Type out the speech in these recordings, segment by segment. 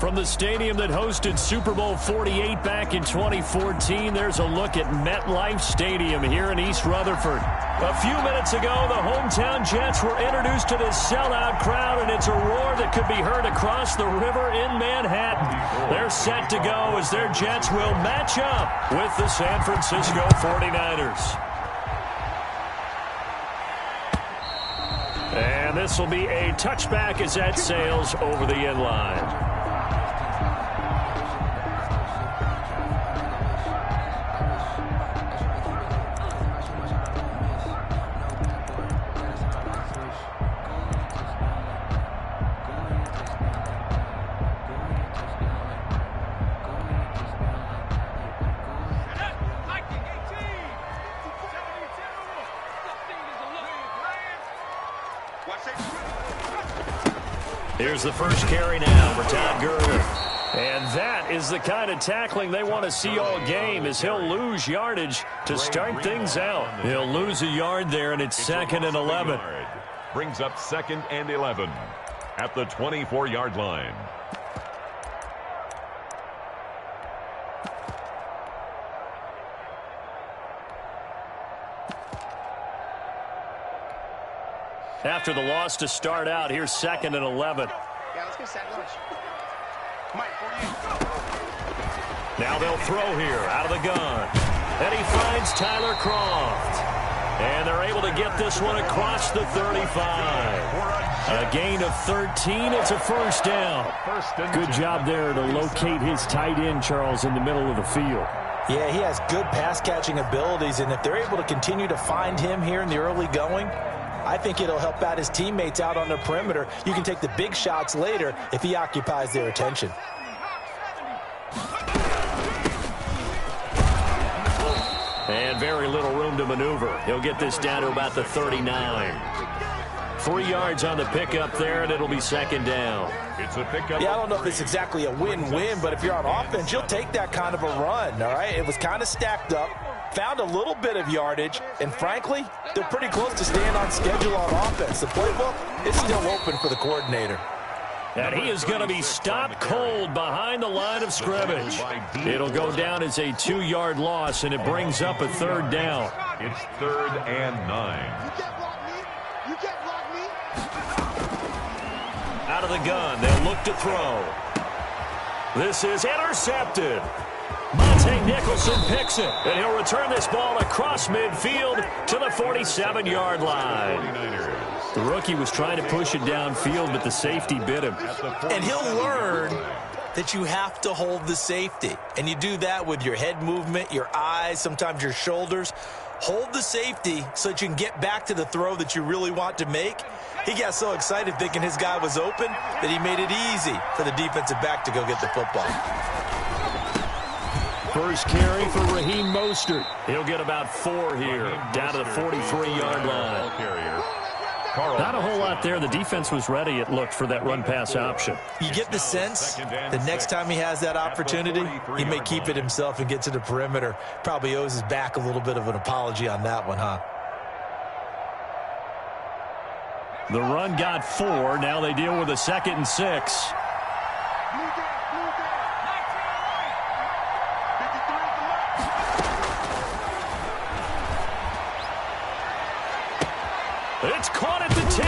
From the stadium that hosted Super Bowl 48 back in 2014, there's a look at MetLife Stadium here in East Rutherford. A few minutes ago, the hometown Jets were introduced to this sellout crowd, and it's a roar that could be heard across the river in Manhattan. They're set to go as their Jets will match up with the San Francisco 49ers. And this will be a touchback as that sails over the end line. Here's the first carry now for Todd Gurley. And that is the kind of tackling they want to see all game, as he'll lose yardage to start things out. He'll lose a yard there, and it's 2nd and 11. Brings up 2nd and 11 at the 24-yard line. After the loss to start out, here's 2nd and 11. Yeah, let's go sack lunch. Mike, 48. Now they'll throw here out of the gun. And he finds Tyler Croft. And they're able to get this one across the 35. A gain of 13. It's a first down. Good job there to locate his tight end, Charles, in the middle of the field. Yeah, he has good pass-catching abilities, and if they're able to continue to find him here in the early going, I think it'll help out his teammates out on the perimeter. You can take the big shots later if he occupies their attention. And very little room to maneuver. He'll get this down to about the 39. 3 yards on the pickup there, and it'll be 2nd down. It's a pickup. Yeah, I don't know if it's exactly a win-win, but if you're on offense, you'll take that kind of a run, all right? It was kind of stacked up. Found a little bit of yardage, and frankly, they're pretty close to staying on schedule on offense. The playbook is still open for the coordinator. And he is going to be stopped cold behind the line of scrimmage. It'll go down as a 2-yard loss, and it brings up a 3rd down. It's 3rd and 9. You can't block me. You can't block me. Out of the gun, they'll look to throw. This is intercepted. Monte Nicholson picks it, and he'll return this ball across midfield to the 47-yard line. The rookie was trying to push it downfield, but the safety bit him. And he'll learn that you have to hold the safety. And you do that with your head movement, your eyes, sometimes your shoulders. Hold the safety so that you can get back to the throw that you really want to make. He got so excited thinking his guy was open that he made it easy for the defensive back to go get the football. First carry for Raheem Mostert. He'll get about 4 here, down to the 43-yard line. Not a whole lot there. The defense was ready, it looked, for that run-pass option. You get the sense the next time he has that opportunity, he may keep it himself and get to the perimeter. Probably owes his back a little bit of an apology on that one, huh? The run got 4. Now they deal with a 2nd and 6. It's caught at the 10.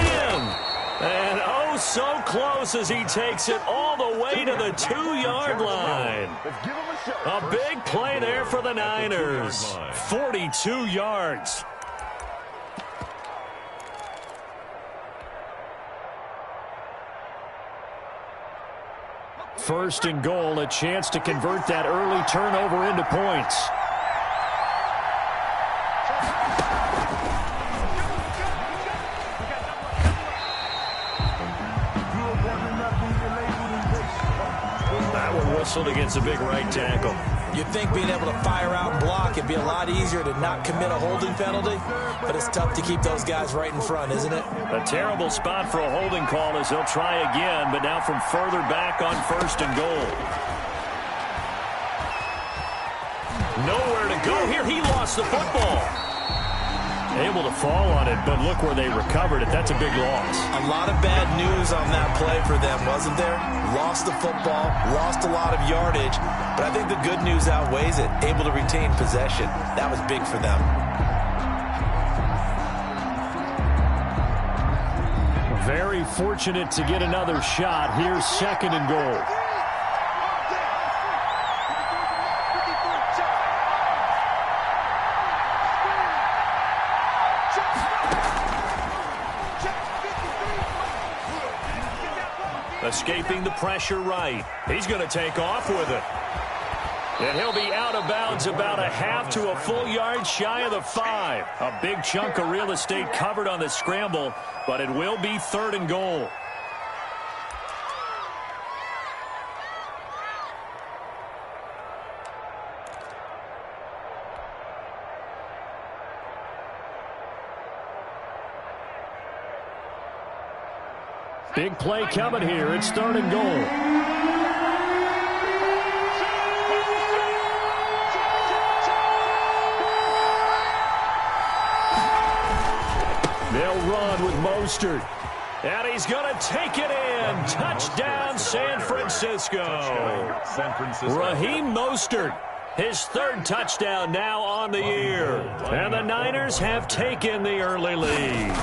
And oh, so close as he takes it all the way to the 2-yard line. A big play there for the Niners. 42 yards. First and goal, a chance to convert that early turnover into points. Whistled against a big right tackle. You'd think being able to fire out and block it'd be a lot easier to not commit a holding penalty, but it's tough to keep those guys right in front, isn't it? A terrible spot for a holding call as they'll try again, but now from further back on 1st and goal. Nowhere to go here. He lost the football. Able to fall on it, but look where they recovered it. That's a big loss. A lot of bad news on that play for them, wasn't there? Lost the football, lost a lot of yardage, but I think the good news outweighs it. Able to retain possession. That was big for them. Very fortunate to get another shot. Here's 2nd and goal. Escaping the pressure right. He's going to take off with it. And he'll be out of bounds about a half to a full yard shy of the 5. A big chunk of real estate covered on the scramble, but it will be 3rd and goal. Big play coming here. It's 3rd and goal. They'll run with Mostert. And he's going to take it in. Touchdown, San Francisco. Raheem Mostert, his 3rd touchdown now on the year. And the Niners have taken the early lead.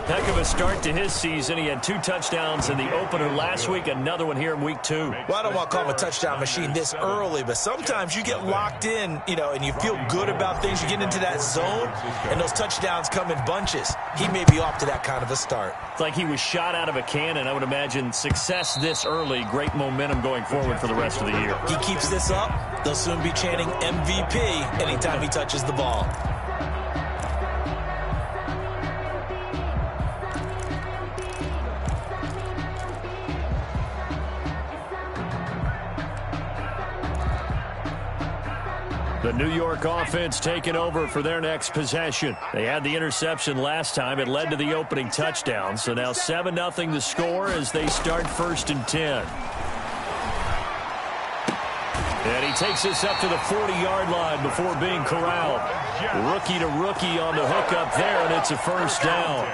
Heck of a start to his season. He had 2 touchdowns in the opener last week, another one here in week 2. Well, I don't want to call him a touchdown machine this early, but sometimes you get locked in, and you feel good about things. You get into that zone, and those touchdowns come in bunches. He may be off to that kind of a start. It's like he was shot out of a cannon. I would imagine success this early, great momentum going forward for the rest of the year. He keeps this up, they'll soon be chanting MVP anytime he touches the ball. The New York offense taking over for their next possession. They had the interception last time. It led to the opening touchdown. So now 7-0 the score as they start 1st and 10. And he takes this up to the 40-yard line before being corralled. Rookie to rookie on the hook up there, and it's a 1st down.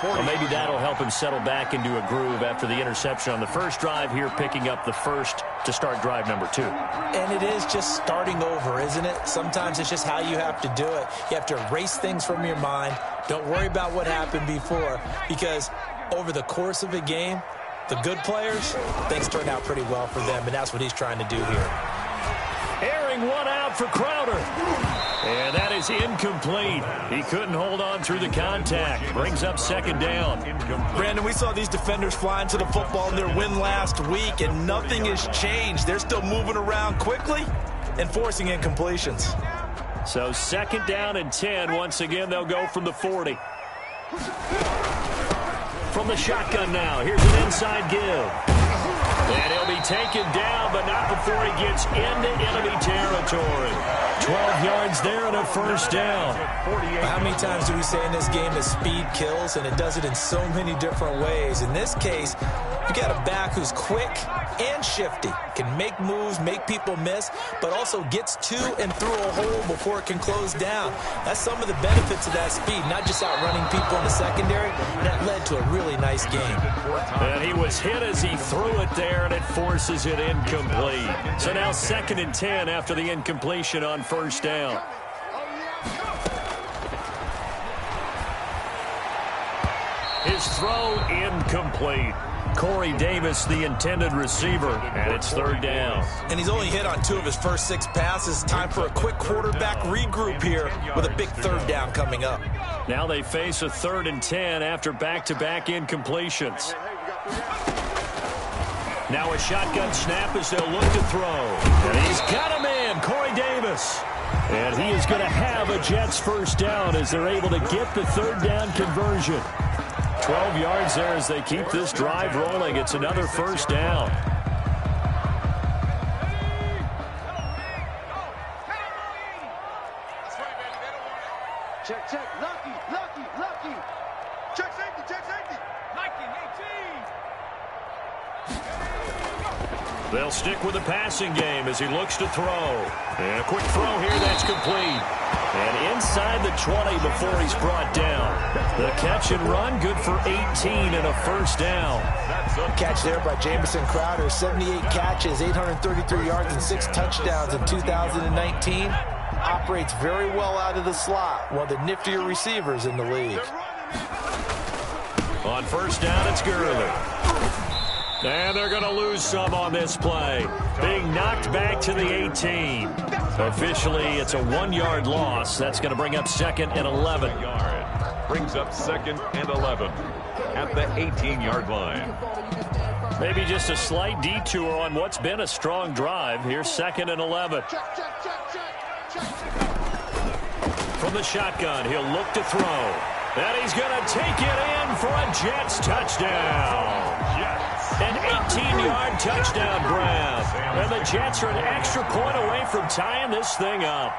Well, maybe that'll help him settle back into a groove after the interception on the first drive here, picking up the 1st to start drive number 2. And it is just starting over, isn't it? Sometimes it's just how you have to do it. You have to erase things from your mind. Don't worry about what happened before, because over the course of a game, the good players, things turn out pretty well for them, and that's what he's trying to do here. Airing one out for Crowder. And that is incomplete. He couldn't hold on through the contact. Brings up 2nd down. Brandon, we saw these defenders flying to the football in their win last week, and nothing has changed. They're still moving around quickly and forcing incompletions. So 2nd down and 10. Once again, they'll go from the 40. From the shotgun now. Here's an inside give. And he'll be taken down, but not before he gets into enemy territory. 12 yards there and a 1st down. How many times do we say in this game that speed kills, and it does it in so many different ways? In this case, you got a back who's quick and shifty, can make moves, make people miss, but also gets to and through a hole before it can close down. That's some of the benefits of that speed, not just outrunning people in the secondary. That led to a really nice game. And he was hit as he threw it there, and it forces it incomplete. So now 2nd and 10 after the incompletion on 1st down. His throw incomplete. Corey Davis, the intended receiver, and it's 3rd down. And he's only hit on 2 of his first 6 passes. Time for a quick quarterback regroup here with a big 3rd down coming up. Now they face a 3rd and 10 after back-to-back incompletions. Now a shotgun snap as they'll look to throw. And he's got him in, Corey Davis. And he is going to have a Jets 1st down as they're able to get the 3rd down conversion. 12 yards there as they keep this drive rolling. It's another 1st down. Check, check. Lucky, lucky, lucky. Check safety, check safety. Lucky, 18. They'll stick with the passing game as he looks to throw. And a quick throw here that's complete. And inside the 20 before he's brought down. The catch and run, good for 18 and a first down. Catch there by Jamison Crowder. 78 catches, 833 yards, and 6 touchdowns in 2019. Operates very well out of the slot. One of the niftier receivers in the league. On first down, it's Gurley. And they're going to lose some on this play. Being knocked back to the 18. Officially, it's a 1-yard loss. That's going to bring up second and 11. Brings up second and 11 at the 18-yard line. Maybe just a slight detour on what's been a strong drive. Here's second and 11. From the shotgun, he'll look to throw. And he's going to take it in for a Jets touchdown. An 18-yard touchdown grab. And the Jets are an extra point away from tying this thing up.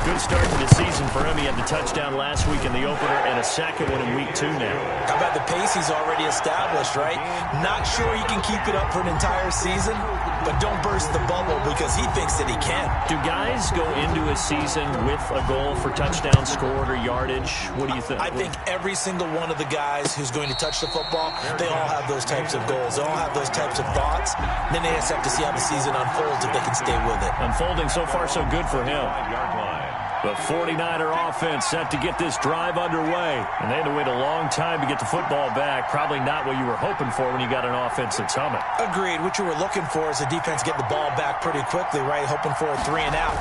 Good start to the season for him. He had the touchdown last week in the opener and a second one in week 2 now. How about the pace he's already established, right? Not sure he can keep it up for an entire season, but don't burst the bubble because he thinks that he can. Do guys go into a season with a goal for touchdown scored or yardage? What do you think? I think every single one of the guys who's going to touch the football, they all have those types of goals. They all have those types of thoughts. Then they just have to see how the season unfolds if they can stay with it. Unfolding so far so good for him. The 49er offense set to get this drive underway. And they had to wait a long time to get the football back. Probably not what you were hoping for when you got an offense that's humming. Agreed. What you were looking for is the defense get the ball back pretty quickly, right? Hoping for a 3 and out.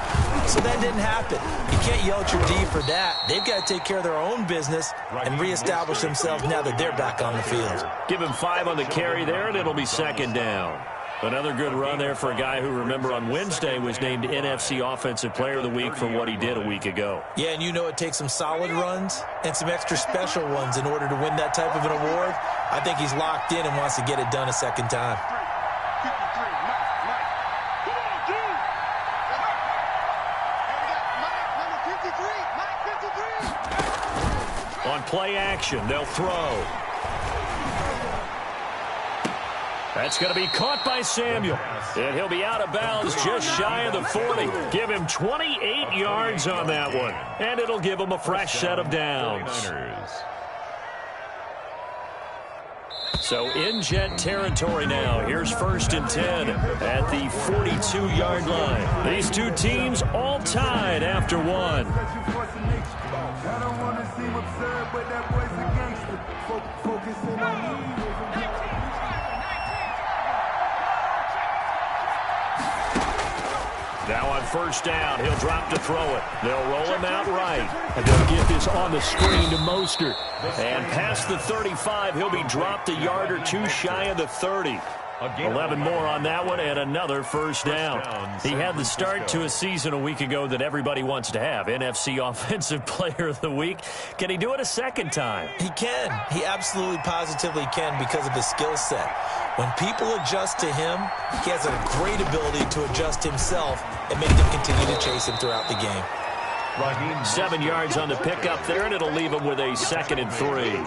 So that didn't happen. You can't yell at your D for that. They've got to take care of their own business and reestablish themselves now that they're back on the field. Give him 5 on the carry there, and it'll be second down. Another good run there for a guy who, remember, on Wednesday was named NFC Offensive Player of the Week for what he did a week ago. Yeah, and you know it takes some solid runs and some extra special ones in order to win that type of an award. I think he's locked in and wants to get it done a second time. On play action, they'll throw. That's going to be caught by Samuel. And he'll be out of bounds just shy of the 40. Give him 28 yards on that one. And it'll give him a fresh set of downs. So in Jet territory now. Here's first and 10 at the 42-yard line. These two teams all tied after one. I don't want to seem absurd, but that boy's a gangster. Focusing on me. Now on first down, he'll drop to throw it. They'll roll him out right. And they'll get this on the screen to Mostert. And past the 35, he'll be dropped a yard or two shy of the 30. 11 more on that one and another first down. He had the start to a season a week ago that everybody wants to have. NFC Offensive Player of the Week. Can he do it a second time? He can. He absolutely positively can because of his skill set. When people adjust to him, he has a great ability to adjust himself and make them continue to chase him throughout the game. 7 yards on the pickup there, and it'll leave him with a 2nd and 3.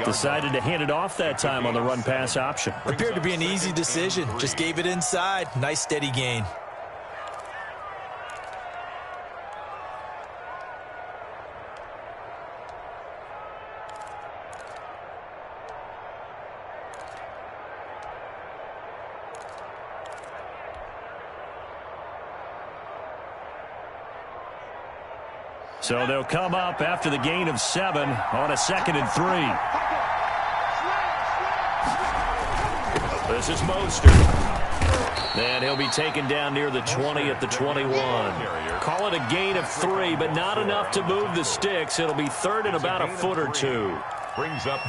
Decided to hand it off that time on the run-pass option. Appeared to be an easy decision. Just gave it inside. Nice steady gain. So they'll come up after the gain of 7 on a 2nd and 3. This is Mostert. And he'll be taken down near the 20 at the 21. Call it a gain of 3, but not enough to move the sticks. It'll be 3rd and about a foot or 2.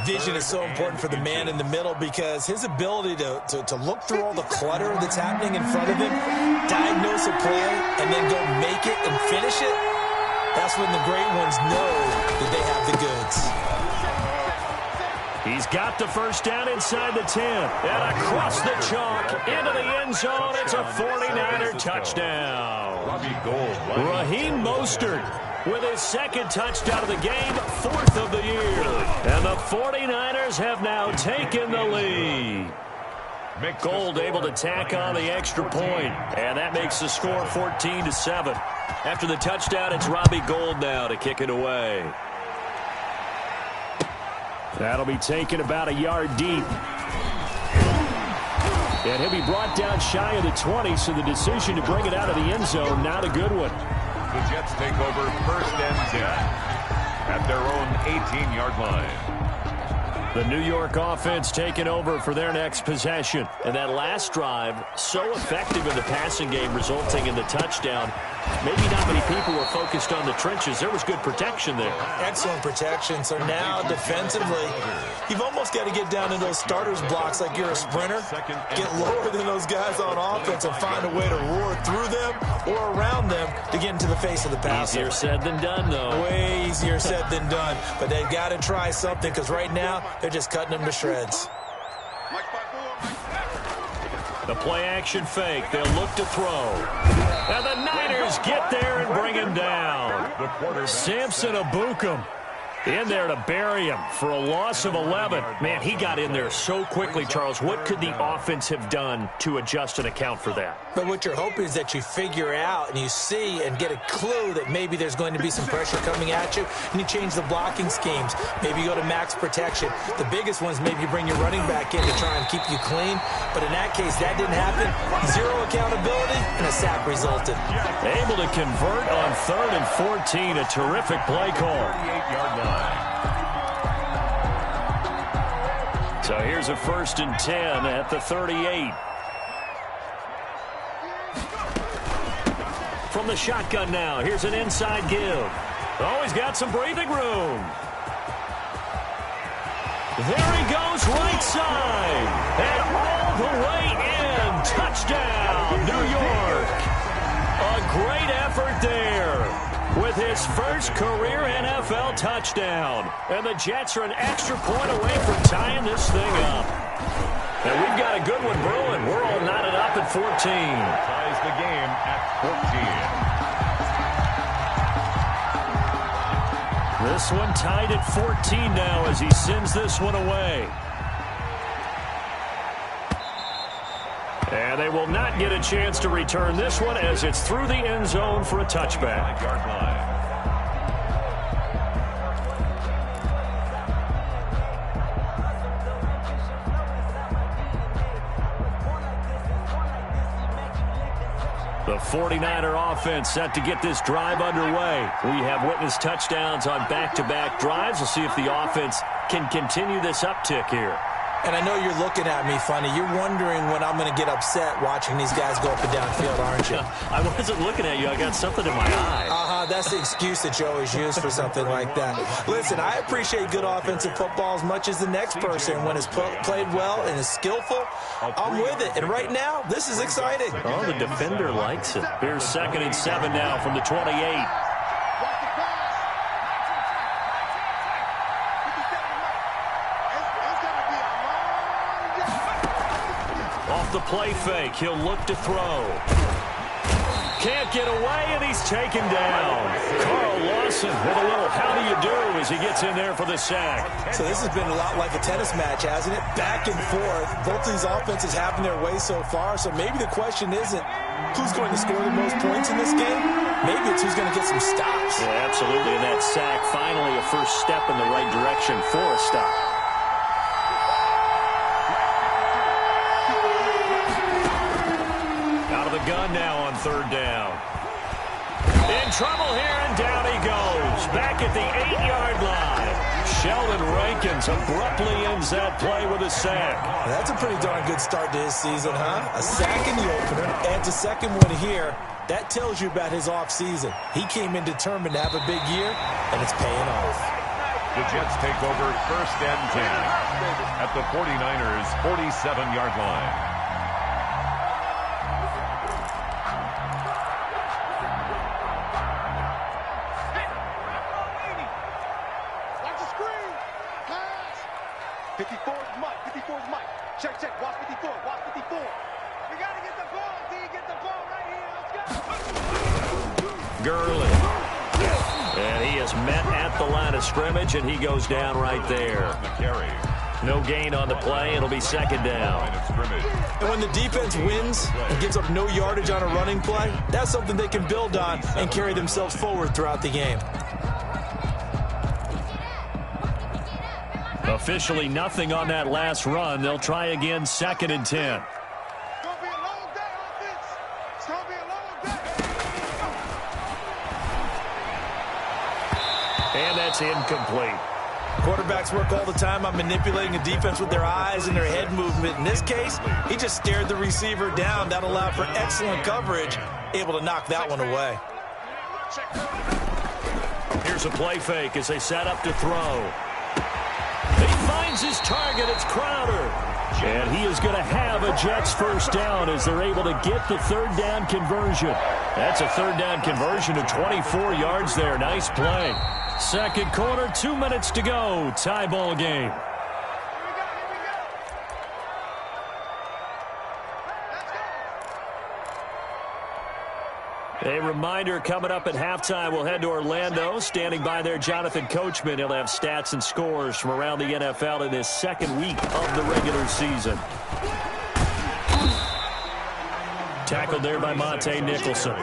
Vision is so important for the man in the middle because his ability to look through all the clutter that's happening in front of him, diagnose a play, and then go make it and finish it, that's when the great ones know that they have the goods. He's got the first down inside the 10. And across the chalk into the end zone. It's a 49er touchdown. Raheem Mostert with his 2nd touchdown of the game, 4th of the year. And the 49ers have now taken the lead. Gold able to tack on the extra point, and that makes the score 14-7. After the touchdown, it's Robbie Gould now to kick it away. That'll be taken about a yard deep. And he'll be brought down shy of the 20, so the decision to bring it out of the end zone, not a good one. The Jets take over 1st and 10 at their own 18-yard line. The New York offense taking over for their next possession. And that last drive, so effective in the passing game, resulting in the touchdown. Maybe not many people were focused on the trenches. There was good protection there. Excellent protection. So now defensively, you've almost got to get down in those starters blocks like you're a sprinter. Get lower than those guys on offense and find a way to roar through them or around them to get into the face of the passer. Easier said than done, though. Way easier said than done. But they've got to try something because right now they're just cutting them to shreds. The play-action fake. They'll look to throw. And the Niners get there and bring him down. Samson Abukum in there to bury him for a loss of 11. Man, he got in there so quickly, Charles. What could the offense have done to adjust and account for that? But what you're hoping is that you figure out and you see and get a clue that maybe there's going to be some pressure coming at you, and you change the blocking schemes. Maybe you go to max protection. The biggest ones, maybe you bring your running back in to try and keep you clean. But in that case, that didn't happen. Zero accountability, and a sack resulted. Able to convert on 3rd and 14. A terrific play call. 48-yard line. So here's a 1st and 10 at the 38. From the shotgun now, here's an inside give. Oh, he's got some breathing room. There he goes, right side. And all the way in. Touchdown, New York. A great effort there with his first career NFL touchdown. And the Jets are an extra point away from tying this thing up. And we've got a good one brewing. We're all knotted up at 14. Ties the game at 14. This one tied at 14 now as he sends this one away. And they will not get a chance to return this one as it's through the end zone for a touchback. 5-yard line. The 49er offense set to get this drive underway. We have witnessed touchdowns on back-to-back drives. We'll see if the offense can continue this uptick here. And I know you're looking at me funny. You're wondering when I'm going to get upset watching these guys go up and down field, aren't you? I wasn't looking at you. I got something in my eye. That's the excuse that you always use for something like that. Listen, I appreciate good offensive football as much as the next person. When it's played well and is skillful, I'm with it. And right now, this is exciting. Oh, the defender likes it. Here's 2nd and 7 now from the 28. Off the play fake, he'll look to throw. Can't get away, and he's taken down. Carl Lawson with a little how do you do as he gets in there for the sack. So this has been a lot like a tennis match, hasn't it? Back and forth. Both these offenses having their way so far, so maybe the question isn't who's going to score the most points in this game. Maybe it's who's going to get some stops. Yeah, absolutely, and that sack finally a first step in the right direction for a stop. Gun now on 3rd down. In trouble here, and down he goes. Back at the 8-yard line. Sheldon Rankins abruptly ends that play with a sack. That's a pretty darn good start to his season, huh? A sack in the opener, adds a second one here. That tells you about his offseason. He came in determined to have a big year, and it's paying off. The Jets take over 1st and 10 at the 49ers' 47-yard line. Gurley. And he is met at the line of scrimmage, and he goes down right there. No gain on the play. It'll be second down. And when the defense wins and gives up no yardage on a running play, that's something they can build on and carry themselves forward throughout the game. Officially nothing on that last run. They'll try again, 2nd and 10. And that's incomplete. Quarterbacks work all the time on manipulating a defense with their eyes and their head movement. In this case, he just stared the receiver down. That allowed for excellent coverage, able to knock that one away. Here's a play fake as they set up to throw. He finds his target. It's Crowder. And he is going to have a Jets first down as they're able to get the 3rd down conversion. That's a 3rd down conversion of 24 yards there. Nice play. Second quarter, 2 minutes to go. Tie ball game. A reminder coming up at halftime, we'll head to Orlando. Standing by there, Jonathan Coachman. He'll have stats and scores from around the NFL in this 2nd week of the regular season. Tackled there by Monte Nicholson.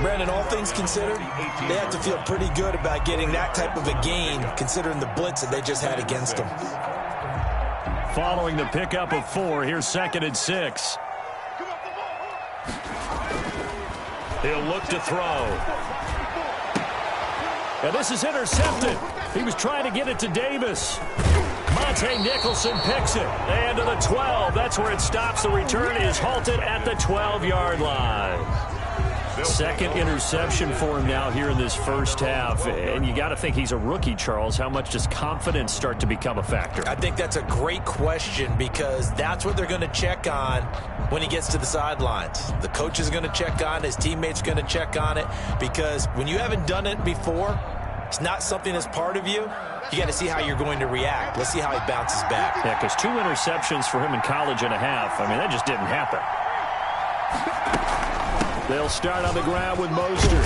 Brandon, all things considered, they have to feel pretty good about getting that type of a gain, considering the blitz that they just had against them. Following the pickup of 4, here's 2nd and 6. He'll look to throw. And this is intercepted. He was trying to get it to Davis. Monte Nicholson picks it. And to the 12. That's where it stops. The return is halted at the 12-yard line. 2nd interception for him now here in this first half. And you got to think he's a rookie, Charles. How much does confidence start to become a factor? I think that's a great question because that's what they're going to check on when he gets to the sidelines. The coach is going to check on it. His teammates are going to check on it because when you haven't done it before, it's not something that's part of you. You got to see how you're going to react. Let's see how he bounces back. Yeah, because 2 interceptions for him in college and a half. I mean, that just didn't happen. They'll start on the ground with Mostert.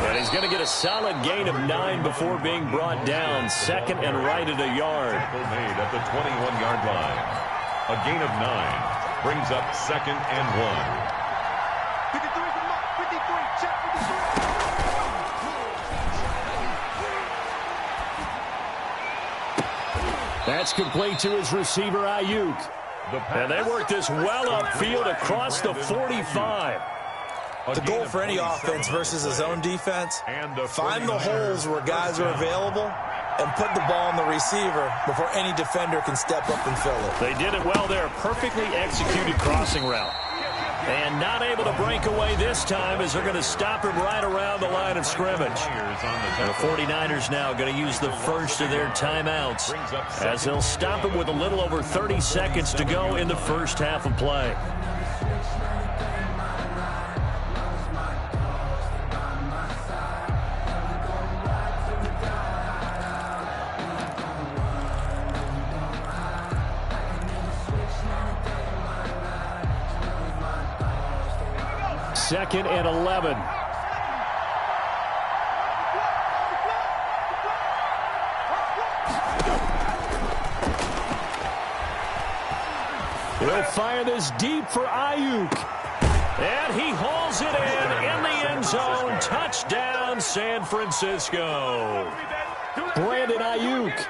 And he's going to get a solid gain of 9 before being brought down. 2nd and right at a yard. Made at the 21-yard line. A gain of 9 brings up 2nd and 1. 53 from Mark. 53. Check 53. That's complete to his receiver, Ayuk. And they work this well upfield across the 45. The goal for any offense versus a zone defense, find the holes where guys are available and put the ball on the receiver before any defender can step up and fill it. They did it well there. Perfectly executed crossing route. And not able to break away this time as they're going to stop him right around the line of scrimmage. And the 49ers now going to use the first of their timeouts as they'll stop him with a little over 30 seconds to go in the first half of play. Second and 11. We'll fire this deep for Ayuk. And he hauls it in the end zone. Touchdown, San Francisco. Brandon Ayuk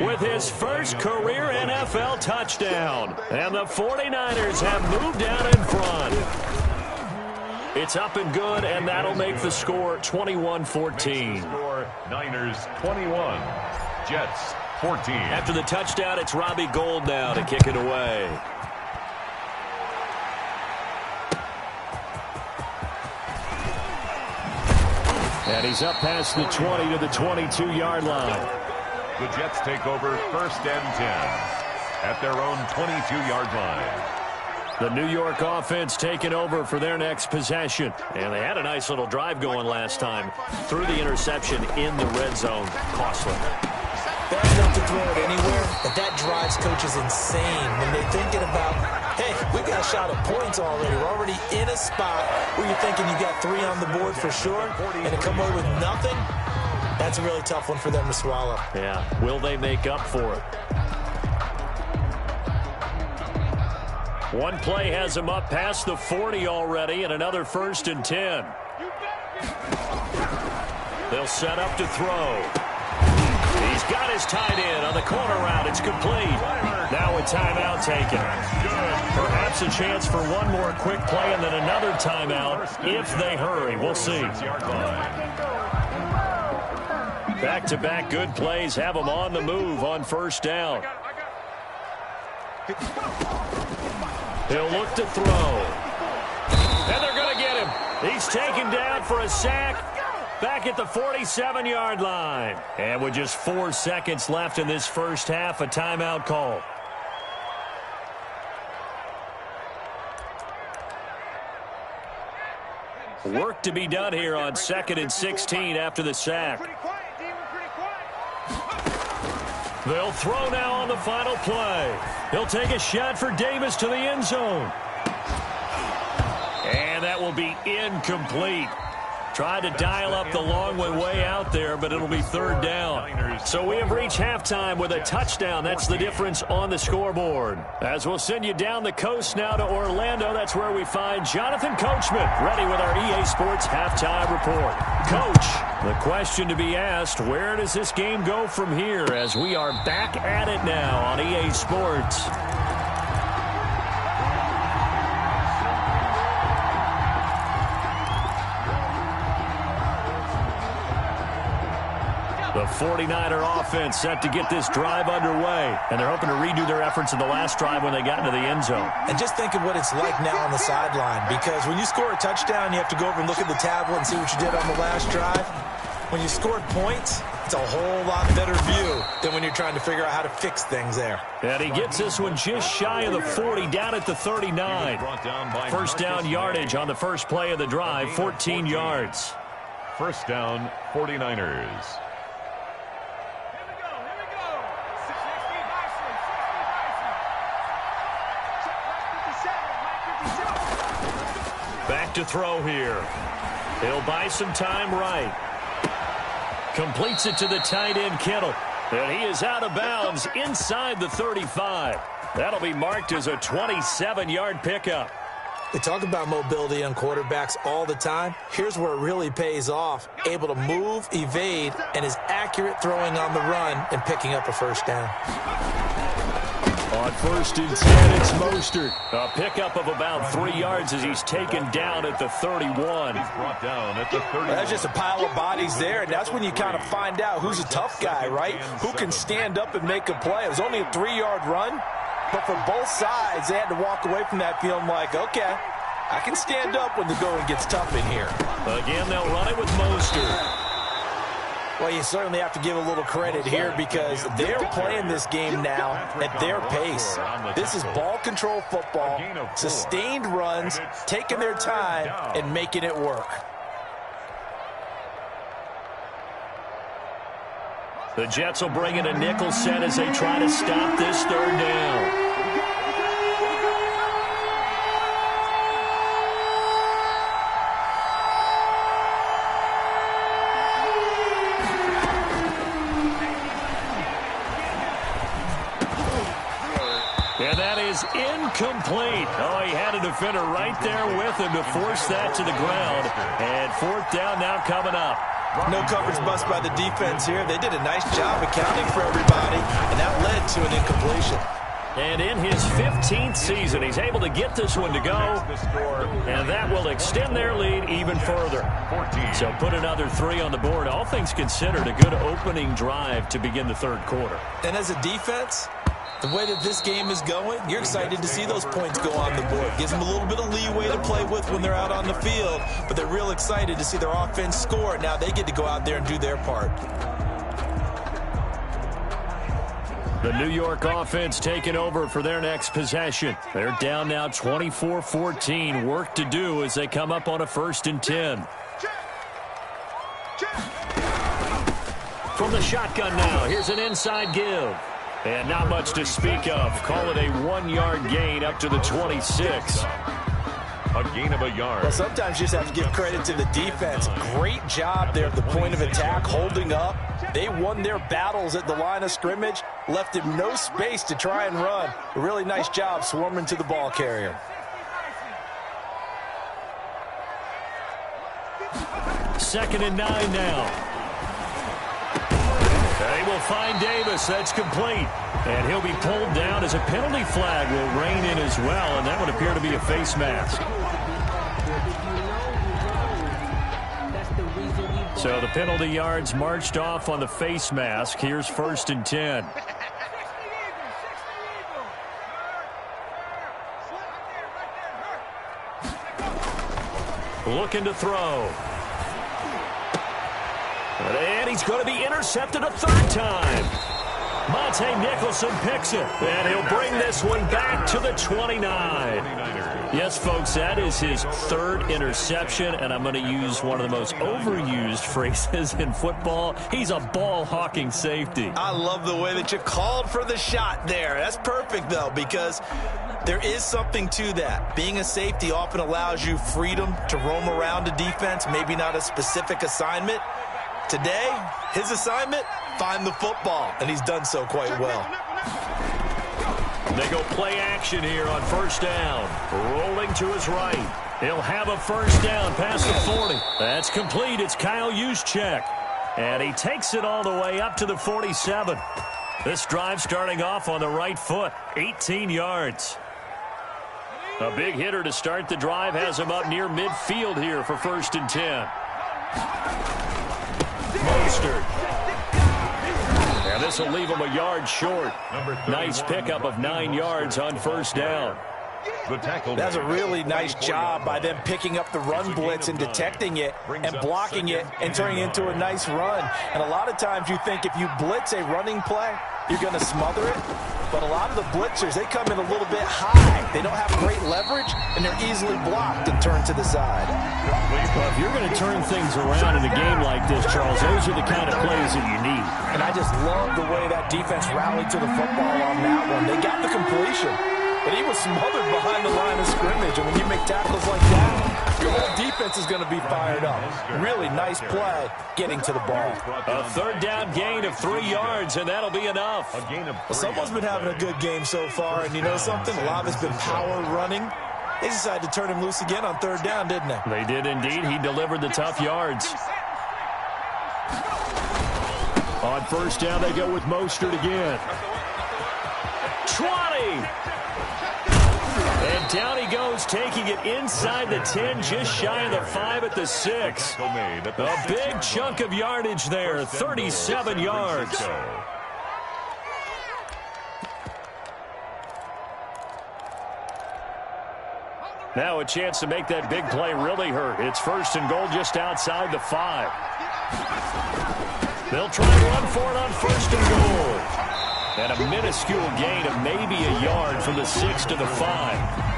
with his first career NFL touchdown. And the 49ers have moved out in front. It's up and good, and that'll make the score 21-14. Score Niners 21, Jets 14. After the touchdown, it's Robbie Gould now to kick it away. And he's up past the 20 to the 22-yard line. The Jets take over 1st and 10 at their own 22-yard line. The New York offense taking over for their next possession. And they had a nice little drive going last time. Threw the interception in the red zone. Costly. Bad enough to throw it anywhere, but that drives coaches insane when they're thinking about, hey, we've got a shot at points already. We're already in a spot where you're thinking you got 3 on the board for sure, and to come away with nothing, that's a really tough one for them to swallow. Yeah. Will they make up for it? One play has him up past the 40 already, and another 1st and 10. They'll set up to throw. He's got his tight end on the corner route. It's complete. Now a timeout taken. Perhaps a chance for one more quick play and then another timeout if they hurry. We'll see. Back-to-back good plays have them on the move on 1st down. He'll look to throw. And they're going to get him. He's taken down for a sack back at the 47-yard line. And with just 4 seconds left in this first half, a timeout call. Work to be done here on 2nd and 16 after the sack. They'll throw now on the final play. He'll take a shot for Davis to the end zone. And that will be incomplete. Tried to dial up the long way out there, but it'll be 3rd down. So we have reached halftime with a touchdown. That's the difference on the scoreboard. As we'll send you down the coast now to Orlando, that's where we find Jonathan Coachman, ready with our EA Sports halftime report. Coach, the question to be asked, where does this game go from here as we are back at it now on EA Sports? The 49er offense set to get this drive underway, and they're hoping to redo their efforts in the last drive when they got into the end zone. And just think of what it's like now on the sideline, because when you score a touchdown, you have to go over and look at the tablet and see what you did on the last drive. When you scored points, it's a whole lot better view than when you're trying to figure out how to fix things there. And he gets this one just shy of the 40, down at the 39. 1st down yardage on the first play of the drive, 14 yards. 1st down, 49ers. Back to throw here. He'll buy some time right. Completes it to the tight end, Kittle. And he is out of bounds inside the 35. That'll be marked as a 27-yard pickup. They talk about mobility on quarterbacks all the time. Here's where it really pays off. Able to move, evade, and is accurate throwing on the run and picking up a 1st down. On 1st and 10, it's Mostert. A pickup of about 3 yards as he's taken down at the 31. He's brought down at the 31. That's just a pile of bodies there, and that's when you kind of find out who's a tough guy, right? Who can stand up and make a play. It was only a 3-yard run, but for both sides, they had to walk away from that feeling like, okay, I can stand up when the going gets tough in here. Again, they'll run it with Mostert. Well, you certainly have to give a little credit here because they're playing this game now at their pace. This is ball control football, sustained runs, taking their time, and making it work. The Jets will bring in a nickel set as they try to stop this 3rd down. And that is incomplete. Oh, he had a defender right there with him to force that to the ground. And 4th down now coming up. No coverage bust by the defense here. They did a nice job accounting for everybody, and that led to an incompletion. And in his 15th season, he's able to get this one to go, and that will extend their lead even further. So put another 3 on the board. All things considered, a good opening drive to begin the 3rd quarter. And as a defense, the way that this game is going, you're excited to see those points go on the board. Gives them a little bit of leeway to play with when they're out on the field, but they're real excited to see their offense score. Now they get to go out there and do their part. The New York offense taking over for their next possession. They're down now 24-14. Work to do as they come up on a 1st and 10. From the shotgun now, here's an inside give. And not much to speak of. Call it a 1-yard gain up to the 26. A gain of a yard. Well, sometimes you just have to give credit to the defense. Great job there at the point of attack, holding up. They won their battles at the line of scrimmage, left him no space to try and run. A really nice job swarming to the ball carrier. Second and 9 now. They will find Davis. That's complete. And he'll be pulled down as a penalty flag will rein in as well, and that would appear to be a face mask. So the penalty yards marched off on the face mask. Here's 1st and 10. Looking to throw. And he's going to be intercepted a 3rd time. Monte Nicholson picks it, and he'll bring this one back to the 29. Yes, folks, that is his 3rd interception, and I'm going to use one of the most overused phrases in football. He's a ball-hawking safety. I love the way that you called for the shot there. That's perfect, though, because there is something to that. Being a safety often allows you freedom to roam around a defense, maybe not a specific assignment. Today, his assignment, find the football, and he's done so quite well. They go play action here on 1st down. Rolling to his right. He'll have a 1st down past the 40. That's complete. It's Kyle Juszczyk. And he takes it all the way up to the 47. This drive starting off on the right foot. 18 yards. A big hitter to start the drive has him up near midfield here for 1st and 10. Mostert. And this will leave him a yard short. Nice pickup of 9 yards on 1st down. That's a really nice job by them picking up the run blitz and detecting it and blocking it and turning it into a nice run. And a lot of times you think if you blitz a running play, you're going to smother it. But a lot of the blitzers, they come in a little bit high. They don't have great leverage, and they're easily blocked and turned to the side. Well, if you're going to turn things around in a game like this, Charles, those are the kind of plays that you need. And I just love the way that defense rallied to the football on that one. They got the completion, but he was smothered behind the line of scrimmage. And when you make tackles like that, your whole defense is going to be fired up. Really nice play getting to the ball. A 3rd down gain of 3 yards, and that'll be enough. Well, someone's been having a good game so far, and you know something? A lot of it's been power running. They decided to turn him loose again on 3rd down, didn't they? They did indeed. He delivered the tough yards. On 1st down, they go with Mostert again. 20! And down he goes, taking it inside the 10, just shy of the 5 at the 6. A big chunk of yardage there, 37 yards. Now a chance to make that big play really hurt. It's 1st and goal just outside the 5. They'll try and run for it on 1st and goal. And a minuscule gain of maybe a yard from the 6 to the 5.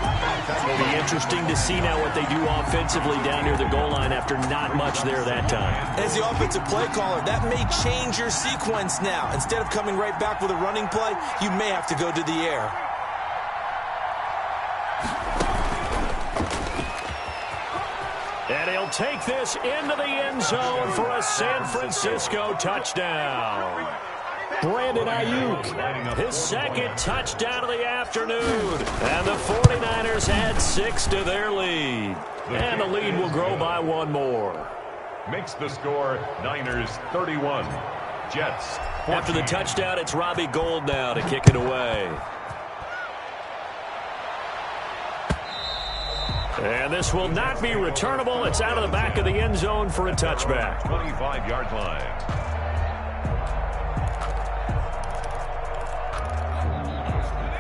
It'll be interesting to see now what they do offensively down near the goal line after not much there that time. As the offensive play caller, that may change your sequence now. Instead of coming right back with a running play, you may have to go to the air. And he'll take this into the end zone for a San Francisco touchdown. Brandon Ayuk, his 2nd touchdown of the afternoon. And the 49ers add 6 to their lead. And the lead will grow by 1 more. Makes the score Niners 31, Jets 14. After the touchdown, it's Robbie Gould now to kick it away. And this will not be returnable. It's out of the back of the end zone for a touchback. 25-yard line.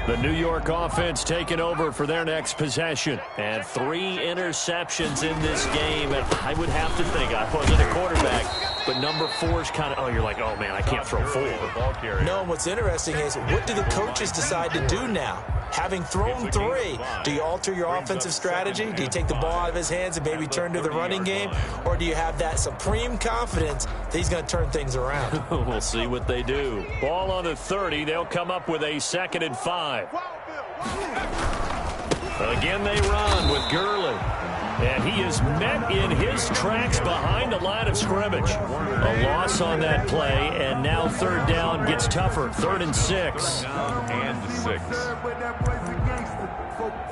The New York offense taking over for their next possession. And 3 interceptions in this game. And I would have to think, I wasn't a quarterback, but number 4 is kind of, oh, you're like, oh, man, I can't throw 4. No, and what's interesting is, what do the coaches decide to do now? Having thrown 3, do you alter your offensive strategy? Do you take the ball out of his hands and maybe turn to the running game? Or do you have that supreme confidence that he's going to turn things around? We'll see what they do. Ball on the 30. They'll come up with a 2nd and 5. Again they run with Gurley. And he is met in his tracks behind the line of scrimmage. A loss on that play, and now third down gets tougher. 3rd and 6. And 6.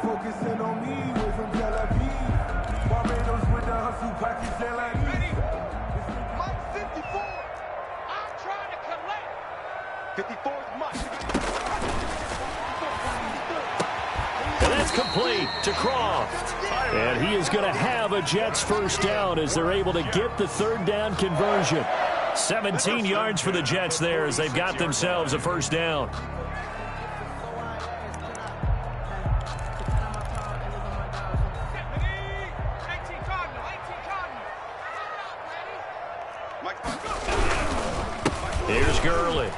Focusing on me, way from Tel Aviv. Barbados with the hustle, Pakistan. Mike 54. I'm trying to collect. 54 is Mike. And that's complete to Croft. And he is going to have a Jets first down as they're able to get the third down conversion. 17 yards for the Jets there as they've got themselves a first down. Here's Gurley.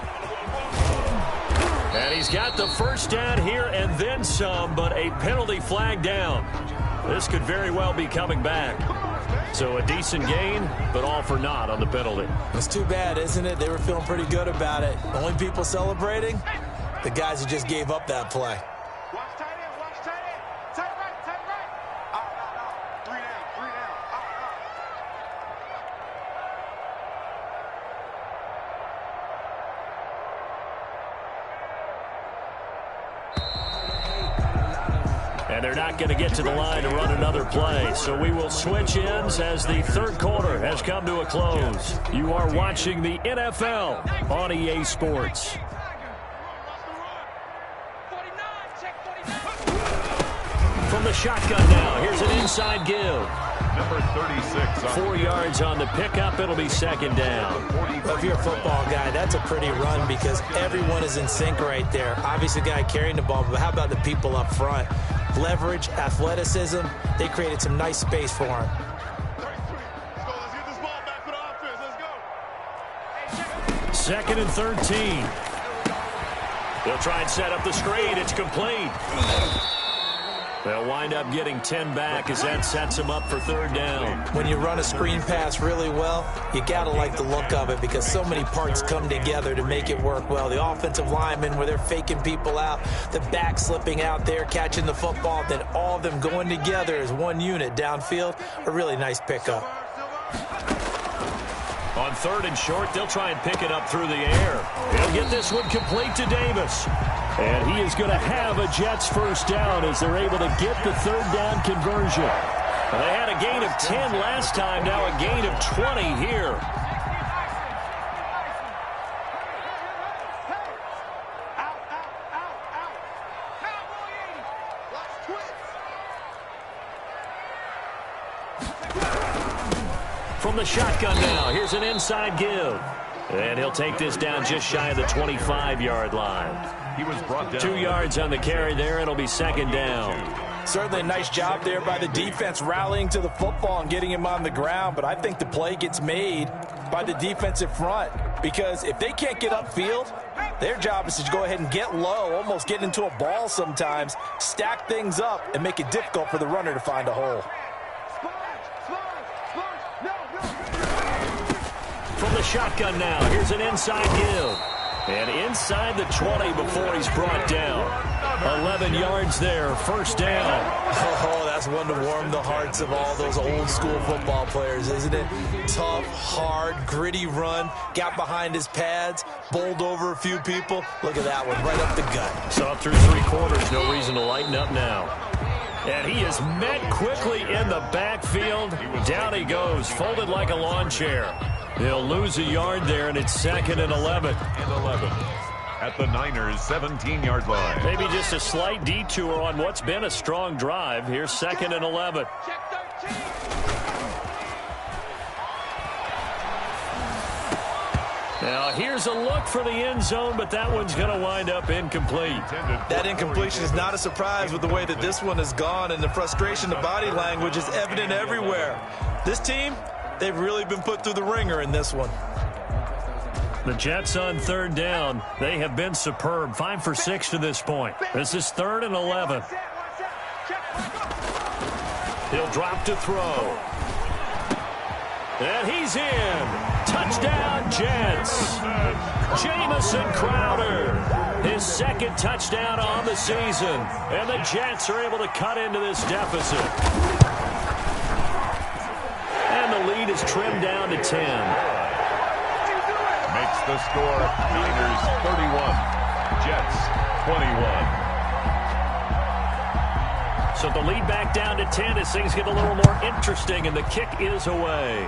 And he's got the first down here and then some, but a penalty flag down. This could very well be coming back. So a decent gain, but all for naught on the penalty. It's too bad, isn't it? They were feeling pretty good about it. Only people celebrating, the guys who just gave up that play. Watch tight end, watch tight end. Tight right, tight right. Out. 3 down. Out. And they're not going to get to the line to run another play. So we will switch ends as the third quarter has come to a close. You are watching the NFL on EA Sports. From the shotgun now, here's an inside give. Number 36. 4 yards on the pickup. It'll be second down. Well, if you're a football guy, that's a pretty run because everyone is in sync right there. Obviously, the guy carrying the ball, but how about the people up front? Leverage, athleticism, they created some nice space for him. Let's get this ball back for the offense. Let's go. 2nd and 13. They'll try and set up the screen. It's complete. They'll wind up getting 10 back as that sets them up for third down. When you run a screen pass really well, you got to like the look of it because so many parts come together to make it work well. The offensive linemen, where they're faking people out, the back slipping out there, catching the football, then all of them going together as one unit downfield. A really nice pickup. On 3rd and short, they'll try and pick it up through the air. He'll get this one complete to Davis. And he is going to have a Jets first down as they're able to get the third down conversion. They had a gain of 10 last time, now a gain of 20 here. From the shotgun now, here's an inside give. And he'll take this down just shy of the 25-yard line. He was brought down. 2 yards on the carry there. It'll be second down. Certainly a nice job there by the defense rallying to the football and getting him on the ground, but I think the play gets made by the defensive front because if they can't get upfield, their job is to go ahead and get low, almost get into a ball sometimes, stack things up, and make it difficult for the runner to find a hole. From the shotgun now, here's an inside give. And inside the 20 before he's brought down. 11 yards there, first down. Oh, that's one to warm the hearts of all those old school football players, isn't it? Tough, hard, gritty run, got behind his pads, bowled over a few people. Look at that one, right up the gut. Saw through 3 quarters, no reason to lighten up now. And he is met quickly in the backfield. Down he goes, folded like a lawn chair. They'll lose a yard there, and it's 2nd and 11. At the Niners' 17-yard line. Maybe just a slight detour on what's been a strong drive. Here's 2nd and 11. Now, here's a look for the end zone, but that one's going to wind up incomplete. That incompletion is not a surprise with the way that this one has gone, and the frustration, the body language is evident everywhere. This team, they've really been put through the ringer in this one. The Jets on third down. They have been superb. 5 for 6 to this point. This is 3rd and 11. He'll drop to throw. And he's in. Touchdown, Jets. Jamison Crowder, his second touchdown on the season. And the Jets are able to cut into this deficit. And the lead is trimmed down to 10. Makes the score Niners 31, Jets 21. So the lead back down to 10 as things get a little more interesting, and the kick is away.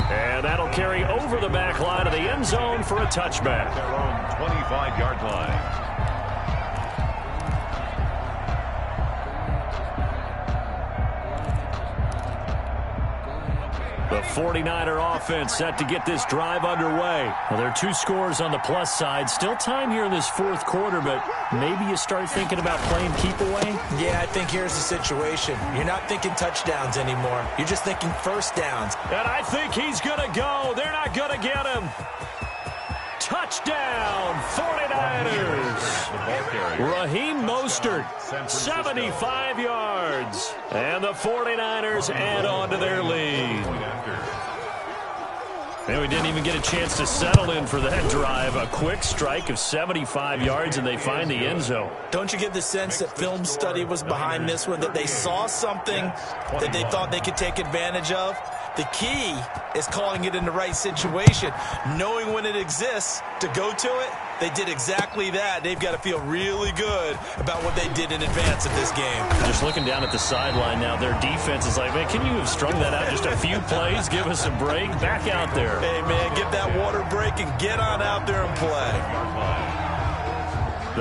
And that'll carry over the back line of the end zone for a touchback. Their own 25-yard line. The 49er offense set to get this drive underway. Well, there are 2 scores on the plus side. Still time here in this fourth quarter, but maybe you start thinking about playing keep away? Yeah, I think here's the situation. You're not thinking touchdowns anymore. You're just thinking first downs. And I think he's going to go. They're not going to get him. Touchdown, 49ers. Raheem Mostert, 75 yards. And the 49ers add on to their lead. And we didn't even get a chance to settle in for that drive. A quick strike of 75 yards, and they find the end zone. Don't you get the sense that film study was behind this one, that they saw something that they thought they could take advantage of? The key is calling it in the right situation, knowing when it exists to go to it. They did exactly that. They've got to feel really good about what they did in advance of this game. Just looking down at the sideline now, their defense is like, man, can you have strung that out just a few plays? Give us a break. Back out there. Hey, man, give that water break and get on out there and play.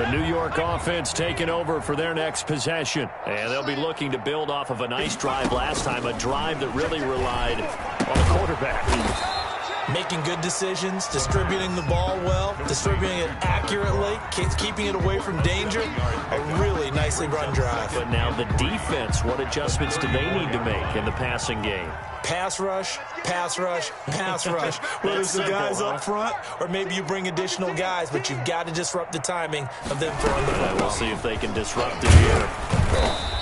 The New York offense taking over for their next possession. And they'll be looking to build off of a nice drive last time, a drive that really relied on the quarterback. Making good decisions, distributing the ball well, distributing it accurately, keeping it away from danger. A really nicely run drive. But now the defense, what adjustments do they need to make in the passing game? Pass rush, pass rush, pass rush. Whether it's the guys up front or maybe you bring additional guys, but you've got to disrupt the timing of them throwing the football. We'll see if they can disrupt it here.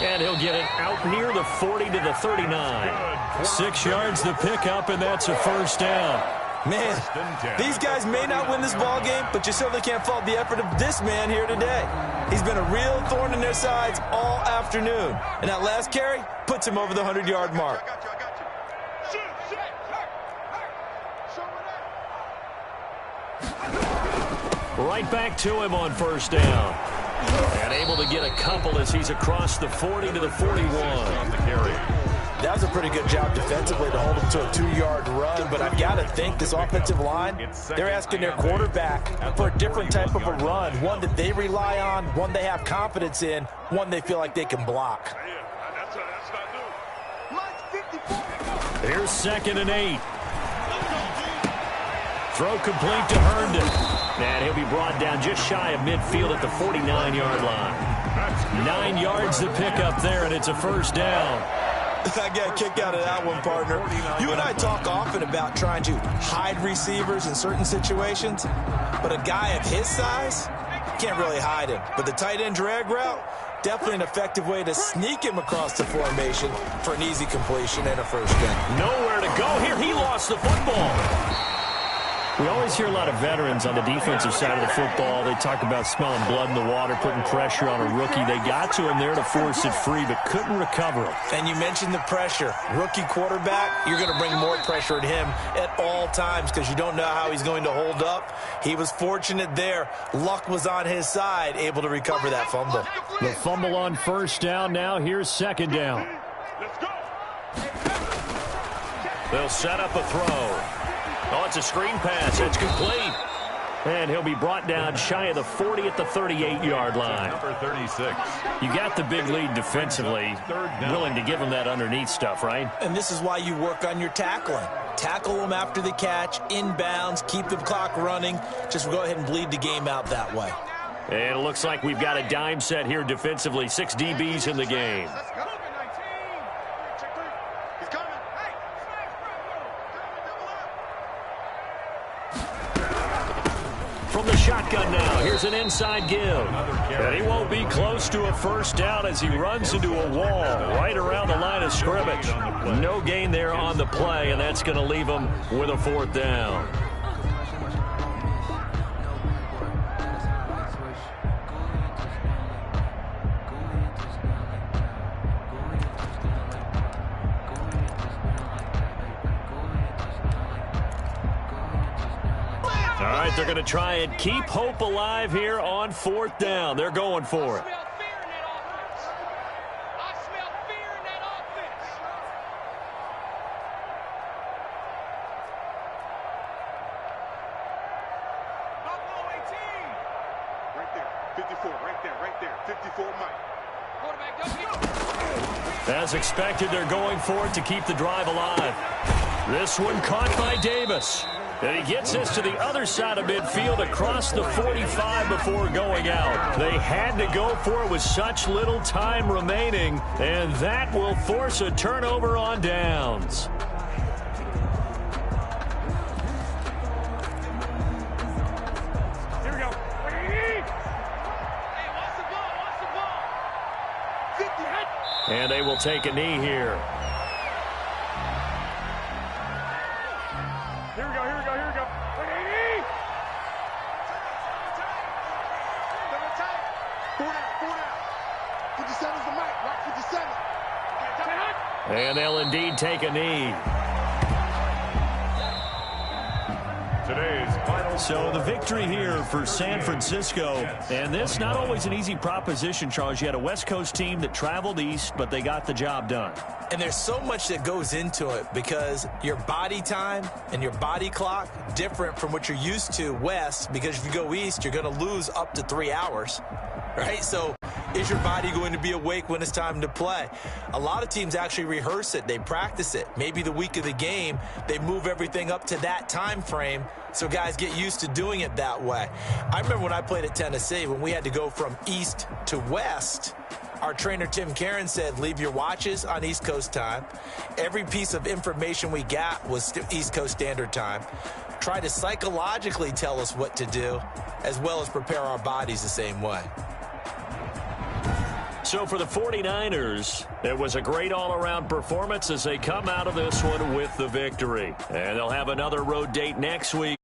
And he'll get it out near the 40 to the 39. 6 yards the pickup, and that's a first down. Man, these guys may not win this ball game, but you certainly can't fault the effort of this man here today. He's been a real thorn in their sides all afternoon. And that last carry puts him over the 100-yard mark. Right back to him on first down. And able to get a couple as he's across the 40 to the 41. On the carry. That was a pretty good job defensively to hold him to a 2-yard run, but I've got to think this offensive line, they're asking their quarterback for a different type of a run, one that they rely on, one they have confidence in, one they feel like they can block. Here's 2nd and 8. Throw complete to Herndon. And he'll be brought down just shy of midfield at the 49-yard line. 9 yards to pick up there, and it's a first down. I got a kick out of that one, partner. You and I talk often about trying to hide receivers in certain situations, but a guy of his size, can't really hide him. But the tight end drag route, definitely an effective way to sneak him across the formation for an easy completion and a first down. Nowhere to go here. He lost the football. We always hear a lot of veterans on the defensive side of the football. They talk about smelling blood in the water, putting pressure on a rookie. They got to him there to force it free, but couldn't recover it. And you mentioned the pressure. Rookie quarterback, you're going to bring more pressure at him at all times because you don't know how he's going to hold up. He was fortunate there. Luck was on his side, able to recover that fumble. The fumble on first down now. Here's 2nd down. They'll set up a throw. Oh, it's a screen pass. It's complete. And he'll be brought down shy of the 40 at the 38-yard line. Number 36. You got the big lead defensively. Willing to give him that underneath stuff, right? And this is why you work on your tackling. Tackle them after the catch, inbounds, keep the clock running. Just go ahead and bleed the game out that way. And it looks like we've got a dime set here defensively. 6 DBs in the game. From the shotgun now, here's an inside give. And he won't be close to a first down as he runs into a wall right around the line of scrimmage. No gain there on the play, and that's going to leave them with a 4th down. All right, they're going to try and keep hope alive here on 4th down. They're going for it. As expected, they're going for it to keep the drive alive. This one caught by Davis. And he gets this to the other side of midfield across the 45 before going out. They had to go for it with such little time remaining, and that will force a turnover on downs. Here we go. Hey, what's the ball? And they will take a knee here. Here we go. And they'll indeed take a knee. Today's final. So the victory here for San Francisco. And this not always an easy proposition, Charles. You had a West Coast team that traveled east, but they got the job done. And there's so much that goes into it because your body time and your body clock different from what you're used to west, because if you go east, you're going to lose up to 3 hours, right? So is your body going to be awake when it's time to play? A lot of teams actually rehearse it. They practice it. Maybe the week of the game, they move everything up to that time frame so guys get used to doing it that way. I remember when I played at Tennessee, when we had to go from east to west, our trainer, Tim Karen, said, leave your watches on East Coast time. Every piece of information we got was East Coast Standard Time. Try to psychologically tell us what to do, as well as prepare our bodies the same way. So for the 49ers, it was a great all-around performance as they come out of this one with the victory. And they'll have another road date next week.